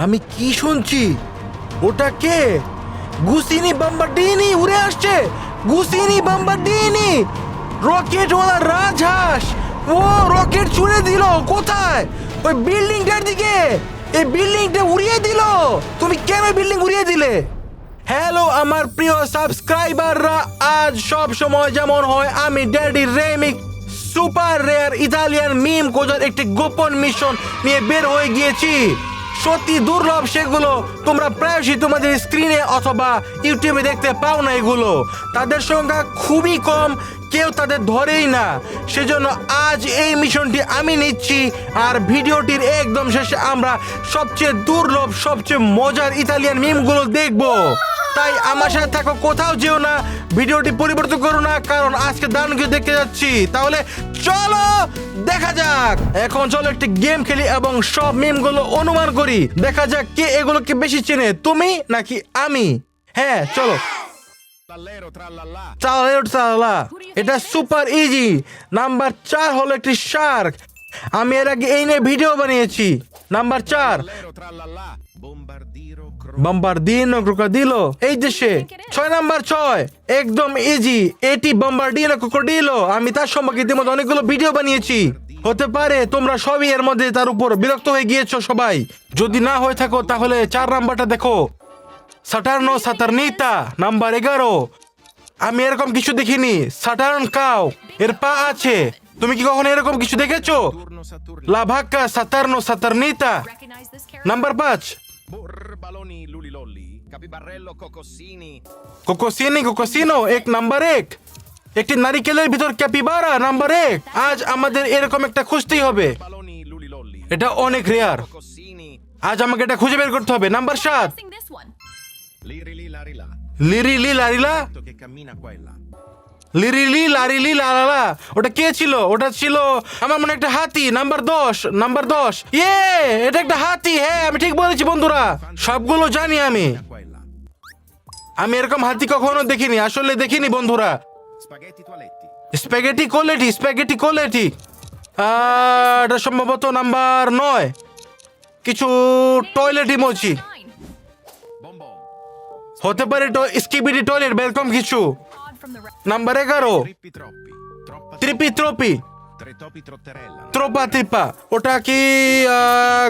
আমি কি শুনছি? ওটা কে? গুসিনি বাম্বারডিনি উড়ে আসছে। গুসিনি বাম্বারডিনি, রকেটওয়ালা রাজহাঁস। ও রকেট ছুড়ে দিল কোথায়? ওই বিল্ডিংটার দিকে। এই বিল্ডিংটা উড়িয়ে দিল। তুমি কেন বিল্ডিং উড়িয়ে দিলে? হ্যালো আমার প্রিয় সাবস্ক্রাইবাররা, আজ সব সময় যেমন হয় আমি ড্যাডি রেমিক সুপার রেয়ার ইতালিয়ান মিম খোঁজার একটি গোপন মিশন নিয়ে বের হয়ে গিয়েছি। সত্যি দুর্লভ সেগুলো, তোমরা প্রায়শই তোমাদের স্ক্রিনে অথবা ইউটিউবে দেখতে পাও না। এগুলো তাদের সংখ্যা খুবই কম, কেউ তাদের ধরেই না। সেজন্য আজ এই মিশনটি আমি নিচ্ছি। আর ভিডিওটির একদম শেষে আমরা সবচেয়ে দুর্লভ, সবচেয়ে মজার ইতালিয়ান মিমগুলো দেখবো। তাই আমার সাথে থাকো, কোথাও যেও না, ভিডিওটি পরিবর্তন করো না, কারণ আজকে দারুণ কিছু দেখতে যাচ্ছি। তাহলে চলো দেখা যাক। এখন চলো একটি গেম খেলি এবং সব মিমগুলো অনুমান করি। দেখা যাক কে এগুলোকে বেশি চেনে, তুমি নাকি আমি। হ্যাঁ চলো। এটা সুপার ইজি। নাম্বার 4 হলো একটি শার্ক। আমি এর আগে এই নিয়ে ভিডিও বানিয়েছি। নাম্বার 4 বম্বারদিনো ক্রোকোডিলো, এই দেশে। 6 নাম্বার 6 একদম ইজি, এটি বম্বারদিনো ক্রোকোডিলো। আমি তার সম্পর্কে ইতিমধ্যে অনেকগুলো ভিডিও বানিয়েছি। হতে পারে তোমরা সবই এর মধ্যে তার উপর বিরক্ত হয়ে গিয়েছো সবাই। যদি না হয়ে থাকো তাহলে 4 নাম্বারটা দেখো, সাটার্নো সাটার্নিতা। নাম্বার 11 আমি এরকম কিছু দেখিনি। সাটার্ন কাউ, এর পা আছে। তুমি কি কখনো এরকম কিছু দেখেছো? লা ভাক্কা সাটার্নো সাটার্নিতা। নাম্বার 5 কোকোসিনি কোকোসিনো, এক নাম্বার 1 একটি নারিকেলের ভিতর ক্যাপিবারা। নাম্বার 1 আজ আমাদের এরকম একটা খুঁজতেই হবে। এটা অনেক রেয়ার, আজ আমাকে এটা খুঁজে বের করতে হবে। নাম্বার 7 লিরিলি লারিলা, লিরিলি লারিলি লালালা। ওটা কে ছিল? ওটা ছিল আমার মনে একটা হাতি। নাম্বার 10 নাম্বার 10 এটা একটা হাতি। হ্যাঁ আমি ঠিক বলেছি বন্ধুরা, সবগুলো জানি আমি। আমি এরকম হাতি কখনো দেখিনি, আসলে দেখিনি বন্ধুরা। স্প্যাগেটি কোলেটি, স্প্যাগেটি কোলেটি। এটা সম্ভবত নাম্বার 9 কিছু টয়লেট ইমোজি হতে পারে। স্কিবিডি টয়লেট বেরকম কিছু। নাম্বার 11 ত্রিপি ত্রপি, ত্রোপা ত্রিপা। ওটা কি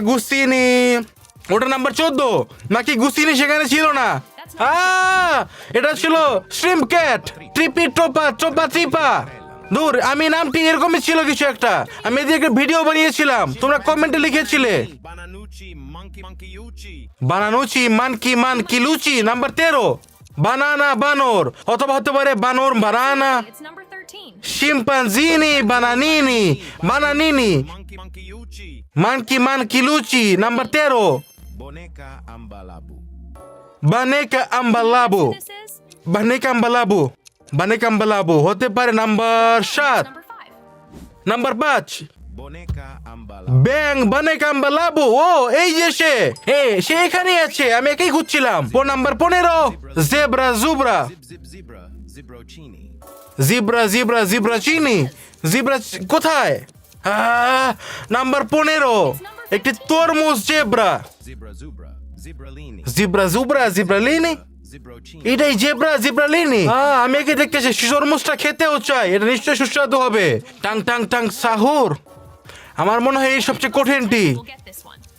গুসিনি? ওটা নাম্বার 14 নাকি গুসিনি সেখানে ছিল না? এটা ছিল শ্রিম্প ক্যাট। ট্রিপি ট্রোপা, ট্রোপা ত্রিপা। দূর, আমি নামটি এরকমই ছিল কিছু একটা। আমি এদিকে ভিডিও বানিয়েছিলাম, তোমরা কমেন্টে লিখেছিলে বানানুচি মানকি মানকি লুচি। নাম্বার 13 বানানা বানর, অথবা হতে পারে বানর বানানা। শিম্পাঞ্জিনি বানানিনি, বানানিনি মানকি মানকি লুচি। নাম্বার 13 বানেকা আম্বালাবু, বানেকা আম্বালাবু, বানেকা আম্বালাবু হতে পারে। নাম্বার 7 নাম্বার 5 ব্যাং বানেকা আম্বালাবু। ও এই যে সে এখানে আছে, আমি একাই খুঁজছিলাম। নাম্বার 15 জেব্রা জুবরা, জিব্রা জিব্রা জিব্রা চিনি, জিব্রা কোথায়? নাম্বার 15 একটি তরমুজ জেব্রা। জিব্রা জুবরা জিব্রালিনি, এটাই জেব্রা জিব্রালিনি। আমি একে দেখতেছি, তরমুজটা খেতেও চাই, এটা নিশ্চয়ই সুস্বাদু হবে। টাং টাং টাং সাহুর, আমার মনে হয় এই সবচেয়ে কঠিনটি।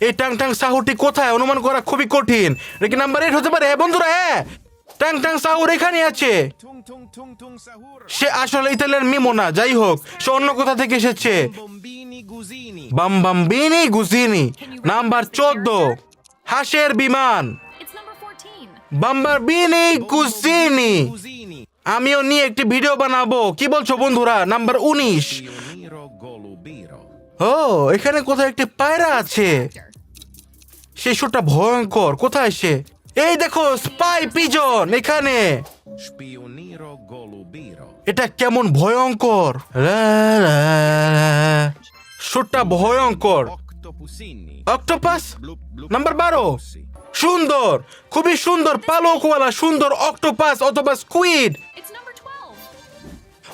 এই টাং টাং সাহুরটি কোথায় অনুমান করা খুবই কঠিন। এটা কি নাম্বার 8 হতে পারে? হ্যাঁ বন্ধুরা, হ্যাঁ টাং টাং সাহুর এখানে আছে। সে আসলে ইতালিয়ান মিমো না, যাই হোক সে অন্য কোথা থেকে এসেছে। বামবাম্বিনি গুজিনি। নাম্বার 14 হাঁসের বিমান, বাম্বারবিনি গুজিনি। আমিও নিয়ে একটি ভিডিও বানাবো, কি বলছো বন্ধুরা? নাম্বার 19 ও এখানে কোথায় একটি পায়রা আছে। সে শোটা ভয়ঙ্কর, কোথায় সে? এই দেখো স্পাই পিজন এখানে। এটা কেমন ভয়ঙ্কর, শোটা ভয়ঙ্কর। অক্টোপাস নাম্বার 12 সুন্দর, খুবই সুন্দর পালকওয়ালা সুন্দর অক্টোপাস অথবা স্কুইড।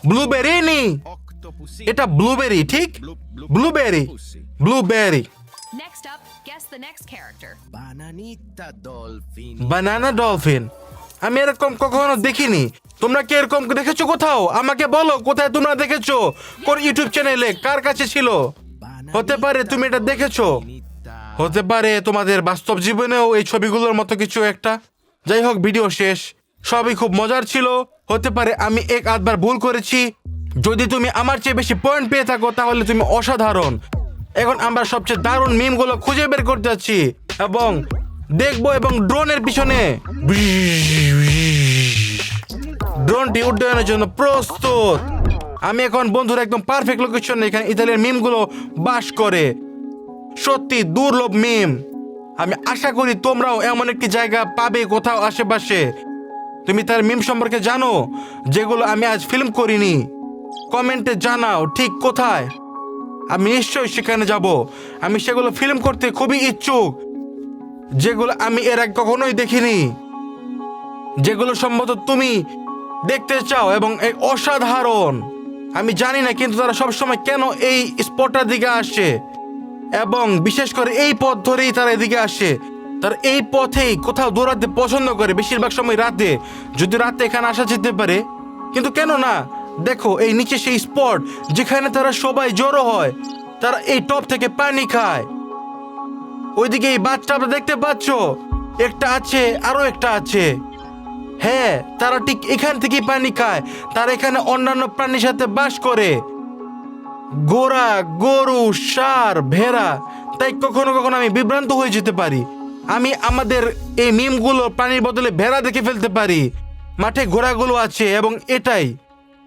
ব্লুবেরিনি, এটা ব্লুবেরি, ঠিক blueberry blueberry. Guess the next character. Bananita dolphin. Banana dolphin, আমি এরকম কখনো দেখিনি। তোমরা কি এরকম দেখেছো কোথাও? আমাকে বলো কোথায় তোমরা দেখেছো, কোন ইউটিউব চ্যানেলে, কার কাছে ছিল? হতে পারে তুমি এটা দেখেছো, হতে পারে তোমাদের বাস্তব জীবনেও এই ছবিগুলোর মতো কিছু একটা। যাই হোক, ভিডিও শেষ, সবই খুব মজার ছিল। হতে পারে আমি এক আধবার ভুল করেছি। যদি তুমি আমার চেয়ে বেশি পয়েন্ট পেয়ে থাকো তাহলে তুমি অসাধারণ। এখন আমরা সবচেয়ে দারুণ মিমগুলো খুঁজে বের করতে যাচ্ছি এবং দেখবো, এবং ড্রোনের পিছনে ড্রোনটি উড্ডয়নের জন্য প্রস্তুত। আমি এখন বন্ধুরা একদম পারফেক্ট লোকেশন, এখানে ইতালিয়ান মিমগুলো বাস করে। সত্যি দুর্লভ মিম। আমি আশা করি তোমরাও এমন একটি জায়গা পাবে কোথাও আশেপাশে। তুমি তার মিম সম্পর্কে জানো যেগুলো আমি আজ ফিল্ম করিনি? কমেন্টে জানাও ঠিক কোথায়। আমি নিশ্চয়ই সেখানে যাব। আমি সেগুলো ফিল্ম করতে খুবই ইচ্ছুক, যেগুলো আমি এর আগে কখনোই দেখিনি, যেগুলো সম্ভবত তুমি দেখতে চাও এবং এই অসাধারণ। আমি জানি না কিন্তু তারা সবসময় কেন এই স্পটটার দিকে আসে, এবং বিশেষ করে এই পথ ধরেই তারা এদিকে আসে। তারা এই পথেই কোথাও দৌড়াতে পছন্দ করে, বেশিরভাগ সময় রাতে। যদি রাতে এখানে আসা যেতে পারে, কিন্তু কেন না? দেখো এই নিচে সেই স্পট যেখানে তারা সবাই জড়ো হয়। তারা এই টপ থেকে পানি খায়। ওইদিকে এই বাচ্চাটা দেখতে পাচ্ছ, একটা আছে, আরো একটা আছে। হ্যাঁ, তারা ঠিক এখান থেকেই পানি খায়। তারা এখানে অন্যান্য প্রাণীর সাথে বাস করে, ঘোড়া, গরু, ষাঁড়, ভেড়া। তাই কখনো কখনো আমি বিভ্রান্ত হয়ে যেতে পারি। আমি আমাদের এই মিমগুলো প্রাণীর বদলে ভেড়া দেখে ফেলতে পারি। মাঠে ঘোড়াগুলো আছে এবং এটাই,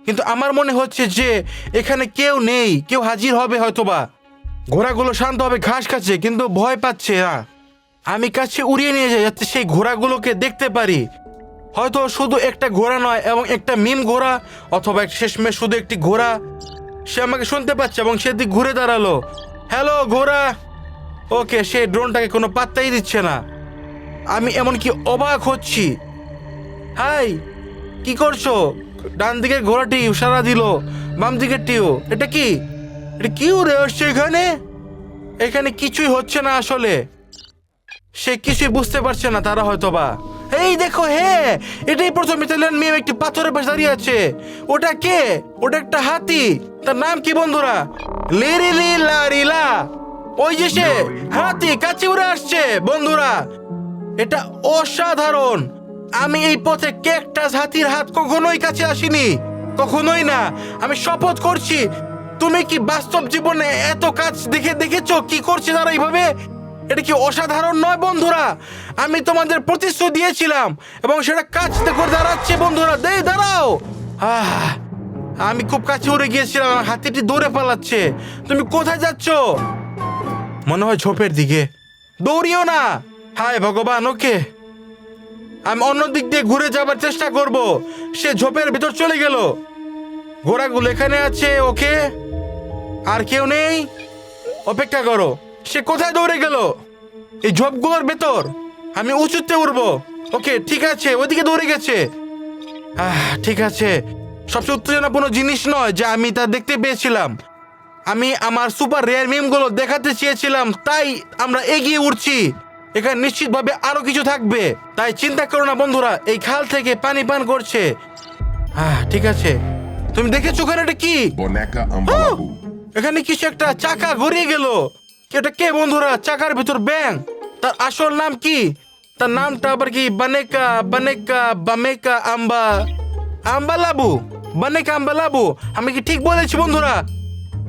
কিন্তু আমার মনে হচ্ছে যে এখানে কেউ নেই, কেউ হাজির হবে হয়তোবা। ঘোড়াগুলো শান্তভাবে ঘাস খাচ্ছে কিন্তু ভয় পাচ্ছে না। আমি কাছে উড়িয়ে নিয়ে যাই যাতে সেই ঘোড়াগুলোকে দেখতে পারি। হয়তো শুধু একটা ঘোড়া নয়, এবং একটা মিম ঘোড়া, অথবা শেষমেশ শুধু একটি ঘোড়া। সে আমাকে শুনতে পাচ্ছে এবং সেদিক ঘুরে দাঁড়ালো। হ্যালো ঘোড়া। ওকে, সে ড্রোনটাকে কোনো পাত্তাই দিচ্ছে না। আমি এমনকি অবাক হচ্ছি। হাই, কি করছো? ডান দিকের ঘোড়াটি সাড়া দিল, বাম দিকেরটিও। এটা কি, এটা কি উড়ে আসছে এখানে? এখানে কিছুই হচ্ছে না আসলে। সে কিছুই বুঝতে পারছে না তারা হয়তোবা। এই দেখো, হ্যাঁ, এটাই প্রথম ইতালিয়ান মিম একটি পাথরের পাশে দাঁড়িয়ে আছে। ওটা কে? ওটা একটা হাতি। তার নাম কি বন্ধুরা? লিরিলি লারিলা। ওই যে সে হাতি কাছে উড়ে আসছে বন্ধুরা। এটা অসাধারণ। আমি এই পথে ক্যাকটাস হাতির হাত কখনোই কাছে আসিনি, কখনোই না। আমি শপথ করছি। তুমি কি বাস্তব জীবনে এত কাজ দেখেছো কি করছে তারা এইভাবে? এটা কি অসাধারণ নয় বন্ধুরা? আমি তোমাদের প্রতিশ্রুতি দিয়েছিলাম এবং সেটা কাজ করে দাঁড়াচ্ছে বন্ধুরা। দাঁড়াও। আমি খুব কাছে উড়ে গিয়েছিলাম, হাতিটি দৌড়ে পালাচ্ছে। তুমি কোথায় যাচ্ছ? মনে হয় ঝোপের দিকে। দৌড়িও না। হায় ভগবান, ওকে, আমি অন্য দিক দিয়ে ঘুরে যাবার চেষ্টা করব। সে ঝোপের ভিতর চলে গেল। ঘোড়াগুলো এখানে আছে। ওকে, আর কেউ নেই। অপেক্ষা করো। সে কোথায় দৌড়ে গেল? এই ঝোপগুলোর ভেতর। আমি উঁচুতে উঠবো। ওকে, ঠিক আছে, ওইদিকে দৌড়ে গেছে। ঠিক আছে। সবচেয়ে উত্তেজনাপূর্ণ জিনিস নয় যে আমি তা দেখতে পেয়েছিলাম। আমি আমার সুপার রেয়ার মিমগুলো দেখাতে চেয়েছিলাম, তাই আমরা এগিয়ে উঠছি। এখানে নিশ্চিতভাবে আরো কিছু থাকবে, তাই চিন্তা করো না বন্ধুরা। এই খাল থেকে পানি পান করছে। ঠিক আছে। তুমি দেখেছো ওখানে এটা কি? Boneca Ambalabu. এখানে কিছু একটা চাকা গড়িয়ে গেল। এটা কে বন্ধুরা? চাকার ভিতর ব্যাং। তার আসল নাম কি? তার নামটা আবার কি? বানেকা বানেকা বামেকা আম্বালাবু। বানেকা আম্বালাবু। আমি কি ঠিক বলেছি বন্ধুরা?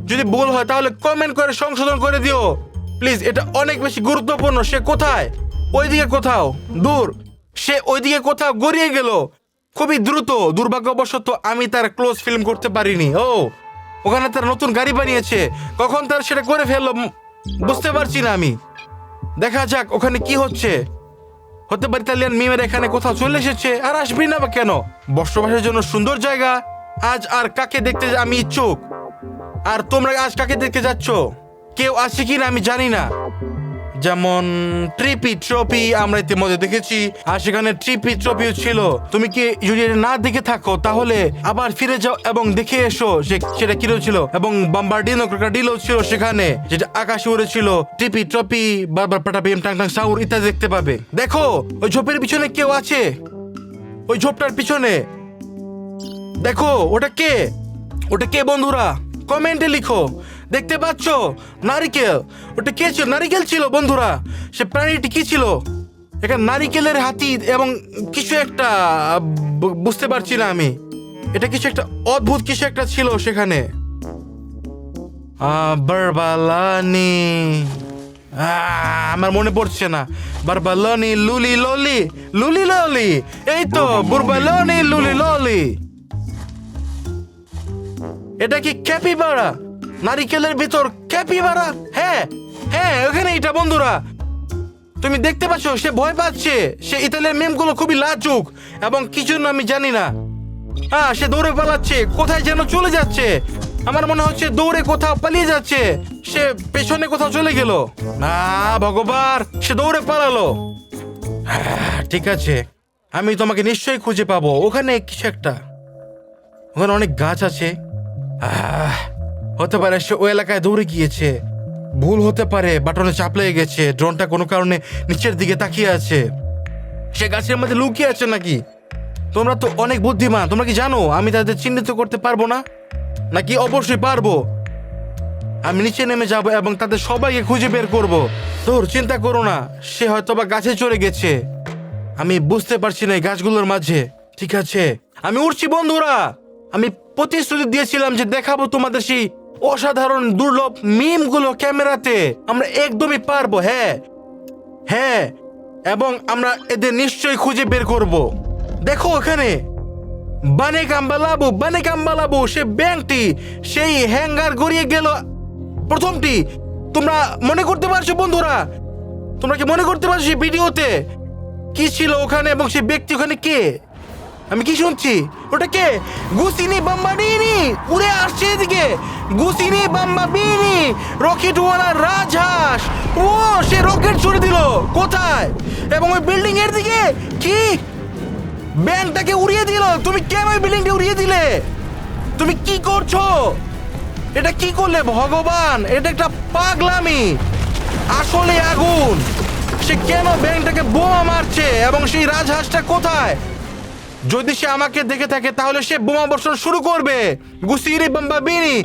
যদি ভুল হয় তাহলে কমেন্ট করে সংশোধন করে দিও প্লিজ। এটা অনেক বেশি গুরুত্বপূর্ণ। সে কোথায়? ওইদিকে কোথাও, দূর। সে ওইদিকে কোথাও গড়িয়ে গেল খুবই দ্রুত। দুর্ভাগ্যবশত আমি তার ক্লোজ ফিল্ম করতে পারিনি। ওখানে তার নতুন গাড়ি বানিয়েছে। কখন তার সেটা করে ফেললো বুঝতে পারছি না আমি। দেখা যাক ওখানে কি হচ্ছে। হতে পারে ইতালিয়ান মিমের এখানে কোথাও চলে এসেছে। আর আসবি না বা কেন? বসবাসের জন্য সুন্দর জায়গা। আজ আর কাকে দেখতে আমি ইচ্ছুক। আর তোমরা আজ কাকে দেখতে যাচ্ছ? কেউ আছে কি না আমি জানি না। যেমন ট্রিপি ট্রপি আমরা ইতিমধ্যে দেখেছি, আর সেখানে ট্রিপি ট্রপিও ছিল। তুমি কি যদি এটা না দেখে থাকো তাহলে আবার ফিরে যাও এবং দেখে এসো যে সেটা কি ছিল, এবং বাম্বার্ডিনো ক্রোকোডিলো ছিল সেখানে, যেটা আকাশে উড়েছিল। ট্রিপি ট্রপি বারবার পাটাবিম টাং টাং সাউর ইত্যাদি দেখতে পাবে। দেখো ওই ঝোপের পিছনে কেউ আছে, ওই ঝোপটার পিছনে দেখো। ওটা কে? ওটা কে বন্ধুরা? কমেন্টে লিখো। দেখতে পাচ্ছ নারিকেল? ওটা কে ছিল? নারিকেল ছিল বন্ধুরা। সে প্রাণীটি কি ছিল? এখানে নারিকেলের হাতি এবং কিছু একটা বুঝতে পারছি না আমি। এটা কিছু একটা অদ্ভুত কিছু একটা ছিল সেখানে। বারবালানি, আমার মনে পড়ছে না। বারবালানি লুলি ললি, লুলি ললি, এই তো বুরবালানি লুলি ললি। এটা কি ক্যাপিবারা? নারিকেলের ভিতর ক্যাপিবারা? হ্যাঁ হ্যাঁ, ওখানে এটা বন্ধুরা। তুমি দেখতে পাচ্ছ সে ভয় পাচ্ছে। সে ইতালিয়ান মিমগুলো খুবই লাজুক এবং কিছু না আমি জানি না। সে দৌড়ে পালাচ্ছে, কোথায় যেন চলে যাচ্ছে। আমার মনে হচ্ছে দৌড়ে কোথাও পালিয়ে যাচ্ছে। সে পেছনে কোথাও চলে গেল। না ভগবান, সে দৌড়ে পালালো। ঠিক আছে, আমি তোমাকে নিশ্চয়ই খুঁজে পাবো। ওখানে কিছু একটা, ওখানে অনেক গাছ আছে। হতে পারে সে ওই এলাকায় দৌড়ে গিয়েছে। ভুল হতে পারে, বাটনে চাপ লেগে গেছে। ড্রোনটা কোনো কারণে নিচের দিকে তাকিয়ে আছে। সে গাছের মধ্যে লুকিয়ে আছে নাকি? তোমরা তো অনেক বুদ্ধিমান, তোমরা কি জানো আমি তাদের চিহ্নিত করতে পারবো না? নাকি অবশ্যই পারবো। আমি নিচে নেমে যাব এবং তাদের সবাইকে খুঁজে বের করব। তোর চিন্তা করো না, সে হয়তো বা গাছে চড়ে গেছে। আমি বুঝতে পারছি না এই গাছগুলোর মাঝে। ঠিক আছে, আমি উঠছি বন্ধুরা। আমি প্রতিশ্রুতি দিয়েছিলাম যে দেখাবো তোমাদের সেই অসাধারণ দুর্লভ মিমগুলো ক্যামেরাতে। আমরা একদমই পারবো। হ্যাঁ হ্যাঁ, এবং আমরা এদের নিশ্চয়ই খুঁজে বের করব। দেখো ওখানে বানে কাম্বালাবু, সে ব্যাংকটি সেই হ্যাঙ্গার গড়িয়ে গেল। প্রথমটি তোমরা মনে করতে পারছো বন্ধুরা? তোমরা কি মনে করতে পারছো সেই ভিডিওতে কি ছিল ওখানে এবং সেই ব্যক্তি ওখানে কে? আমি কি শুনছি? ওটা কে? গুসিনি বাম্বাডিনি উড়ে আসছে এদিকে। গুসিনি বাম্বাবিনি, রকেটওয়ালা রাজহাঁস। ও, সে রকেট ছুড়ে দিল কোথায়? এবং ওই বিল্ডিং এর দিকে। কি? ব্যাংকটাকে উড়িয়ে দিল। তুমি কেন ওই বিল্ডিংটা উড়িয়ে দিলে? তুমি কি করছো? এটা কি করলে ভগবান? এটা একটা পাগলামি। আসলে আগুন। সে কেন ব্যাংকটাকে বোমা মারছে? এবং সেই রাজহাঁসটা কোথায়? যদি সে আমাকে দেখে থাকে তাহলে সে বোমা বর্ষণ শুরু করবে। গুসিনি বাম্বাবিনি,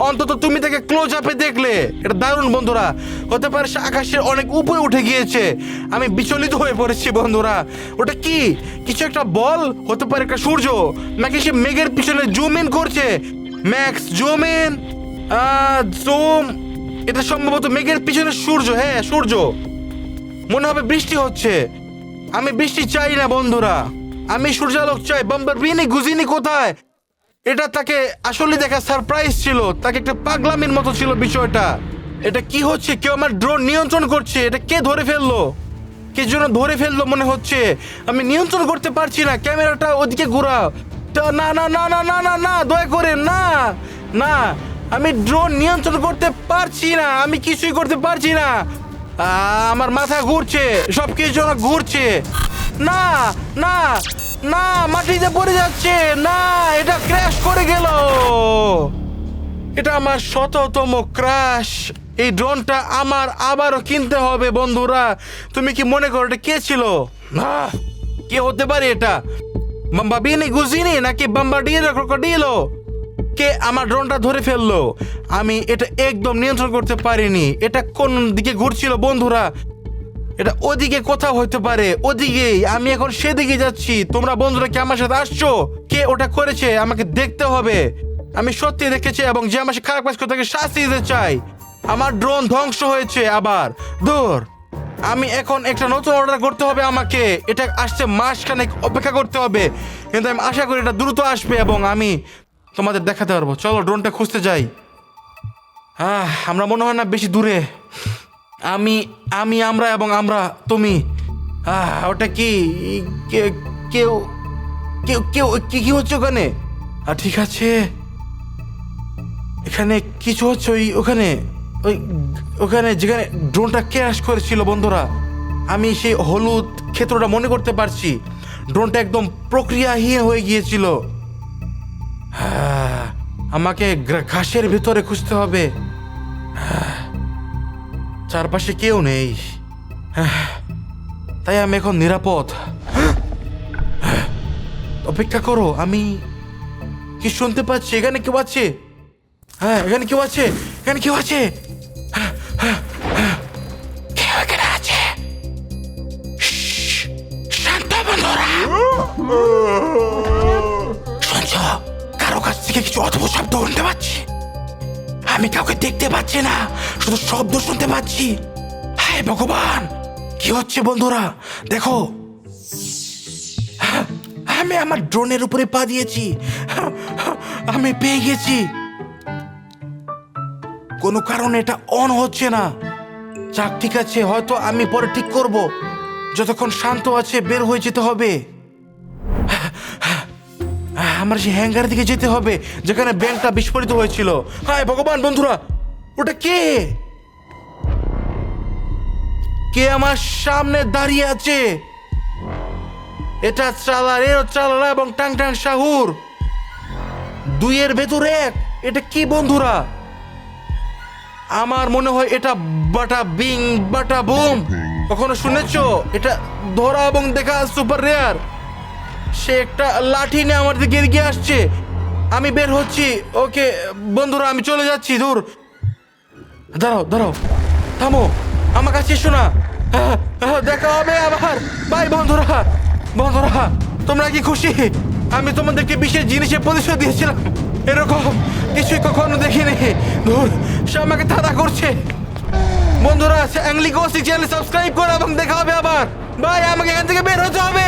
অন্তত তুমি তাকে ক্লোজ আপে দেখলে। এটা দারুণ বন্ধুরা। হতে পারে সে আকাশের অনেক উপরে উঠে গিয়েছে। আমি বিচলিত হয়ে পড়েছি বন্ধুরা। ওটা কি? কিছু একটা বল? হতে পারে একটা সূর্য, নাকি সে মেঘের পিছনে জুম ইন করছে? Max zoom in, zoom. এটা সম্ভবত মেঘের পিছনে সূর্য। হ্যাঁ সূর্য। মনে হবে বৃষ্টি হচ্ছে। আমি বৃষ্টি চাই না বন্ধুরা, আমি সূর্যালোক চাই। বাম্বারবিনি গুজিনি কোথায়? এটা তাকে আসলে দেখা সারপ্রাইজ ছিল। তাকে একটা পাগলামির মতো ছিল বিষয়টা। এটা কি হচ্ছে? কেউ আমার ড্রোন নিয়ন্ত্রণ করছে। এটা কে ধরে ফেললো? কে যেন ধরে ফেললো মনে হচ্ছে। আমি নিয়ন্ত্রণ করতে পারছি না। ক্যামেরাটা ওদিকে ঘোরাও। না না না না না না না, দয়া করে না না। আমি ড্রোন নিয়ন্ত্রণ করতে পারছি না। আমি কিছুই করতে পারছি না। আমার মাথা ঘুরছে, সব কিছু ঘুরছে। না না না, মাটিতে পড়ে যাচ্ছে। না, এটা ক্র্যাশ করে গেল। এটা আমার ১০০তম ক্র্যাশ। এই ড্রোনটা আমার আবারও কিনতে হবে বন্ধুরা। তুমি কি মনে করো এটা কে ছিল? না, কে হতে পারে এটা? বাম্বাবিনি গুজিনি নাকি বাম্বার্ডিনো ক্রোকোডিলো? কে আমার ড্রোনটা ধরে ফেললো? আমি এটা একদম নিয়ন্ত্রণ করতে পারিনি। এটা কোন দিকে ঘুরছিল বন্ধুরা? এটা ওদিকে কোথাও হতে পারে, ওদিকেই। আমি এখন সেদিকে যাচ্ছি। তোমরা বন্ধুরা কি আমার সাথে আসছো? কে ওটা করেছে আমাকে দেখতে হবে। আমি সত্যি দেখেছি এবং যে আমার সাথে খারাপ কাজ করে তাকে শাস্তি দিতে চাই। আমার ড্রোন ধ্বংস হয়েছে আবার। দূর, আমি এখন একটা নতুন অর্ডার করতে হবে আমাকে। এটা আসতে মাসখানেক অপেক্ষা করতে হবে, কিন্তু আমি আশা করি এটা দ্রুত আসবে এবং আমি তোমাদের দেখাতে পারবো। চলো ড্রোনটা খুঁজতে যাই। আমরা মনে হয় না বেশি দূরে। আমরা এবং আমরা তুমি। ওটা কি? কেউ কেউ কেউ কি হচ্ছে ওখানে? ঠিক আছে, এখানে কিছু হচ্ছে ওখানে। ওই ওখানে যেখানে ড্রোনটা ক্র্যাশ করেছিল বন্ধুরা, আমি সেই হলুদ ক্ষেত্রটা মনে করতে পারছি। ড্রোনটা একদম প্রক্রিয়াহীন হয়ে গিয়েছিল। হ্যাঁ, আমাকে ঘাসের ভিতরে খুঁজতে হবে। চারপাশে কেউ নেই, তাই আমি এখন নিরাপদ। অপেক্ষা করো, আমি কি শুনতে পাচ্ছি? এখানে কেউ আছে? হ্যাঁ, এখানে কেউ আছে, এখানে কেউ আছে। কেউ এখানে আছে। শান্ত বন্ধুরা, শুনছ? কারো কাছ থেকে কিছু অদ্ভুত শব্দ শুনতে পাচ্ছি। আমি কাউকে দেখতে পাচ্ছি না, শুধু শব্দ শুনতে পাচ্ছি। হায় ভগবান, কি হচ্ছে বন্ধুরা? দেখো, আমি আমার ড্রোনের উপরে পা দিয়েছি। আমি পেয়ে গেছি। কোনো কারণে এটা অন হচ্ছে না। যাক, ঠিক আছে, হয়তো আমি পরে ঠিক করব। যতক্ষণ শান্ত আছে বের হয়ে যেতে হবে। আমার সেই হ্যাঙ্গারের দিকে যেতে হবে যেখানে ব্যাংকটা বিস্ফোরিত হয়েছিল। হায় ভগবান বন্ধুরা, ওটা কে? কে আমার সামনে দাঁড়িয়ে আছে? এটা চালার, এর চালারা এবং টাং টাং শাহুর, দুইয়ের ভেতরে এক। এটা কি বন্ধুরা? আমার মনে হয় এটা বাটা বিং বাটা বুম। কখনো শুনেছো? এটা ধরা এবং দেখা সুপার রেয়ার। সে একটা লাঠি নিয়ে আমার দিকে এগিয়ে আসছে। আমি বের হচ্ছি। ওকে বন্ধুরা, আমি চলে যাচ্ছি। দূর, দাঁড়াও দাঁড়াও, থামো, আমার কাছে এসো না। দেখা হবে আবার। বাই বন্ধুরা। বন্ধুরা, তোমরা কি খুশি? আমি তোমাদেরকে বিশেষ জিনিসের প্রতিশোধ দিয়েছিলাম। এরকম কিছুই কখনো দেখিনি। ধুর, সে আমাকে তাড়া করছে। বন্ধুরা, অ্যাংলি গোসি চ্যানেল সাবস্ক্রাইব করো এবং দেখা হবে আবার। বাই, আমাকে এখান থেকে বের হতে হবে।